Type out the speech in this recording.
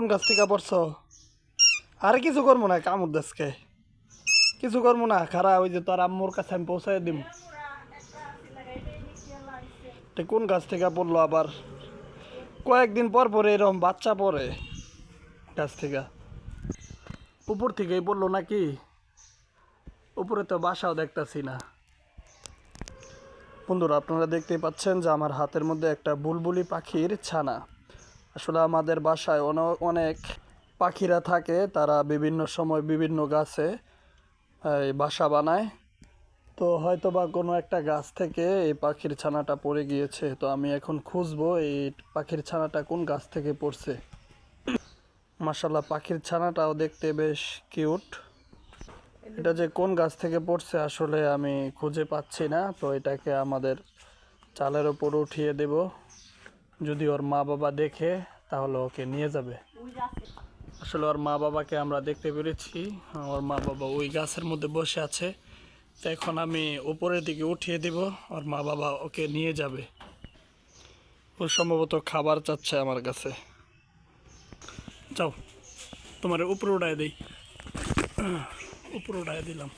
কোন গাছ থেকে পড়ছো? আরে কিছু করবো না, কামড় দেশকে কিছু করবো না, খারা ওই যে তোর আম্মুর কাছে আমি পৌঁছাই দিব। কোন গাছ থেকে পড়লো আবার? কয়েকদিন পর পরে এরকম বাচ্চা পড়ে গাছ থেকে। উপর থেকেই পড়লো নাকি? উপরে তো বাসাও দেখতেছি না। বন্ধুরা, আপনারা দেখতেই পাচ্ছেন যে আমার হাতের মধ্যে একটা বুলবুলি পাখির ছানা। আসলে আমাদের বাসায় অনেক পাখিরা থাকে, তারা বিভিন্ন সময় বিভিন্ন গাছে এই বাসা বানায়। তো হয়তো বা কোনো একটা গাছ থেকে এই পাখির ছানাটা পড়ে গিয়েছে। তো আমি এখন খুঁজবো এই পাখির ছানাটা কোন গাছ থেকে পড়ছে। মাশাআল্লাহ, পাখির ছানাটাও দেখতে বেশ কিউট। এটা যে কোন গাছ থেকে পড়ছে আসলে আমি খুঁজে পাচ্ছি না। তো এটাকে আমাদের চালের ওপর উঠিয়ে দেব। যদি ওর মা বাবা দেখে তাহলে ওকে নিয়ে যাবে। আসলে ওর মা বাবাকে আমরা দেখতে পেরেছি, ওর মা বাবা ওই গাছের মধ্যে বসে আছে। তো এখন আমি উপরের দিকে উঠিয়ে দেব, ওর মা বাবা ওকে নিয়ে যাবে। ও সম্ভবত খাবার চাচ্ছে আমার কাছে। যাও, তোমার উপরে উঠায় দিই। উপরে উঠায় দিলাম।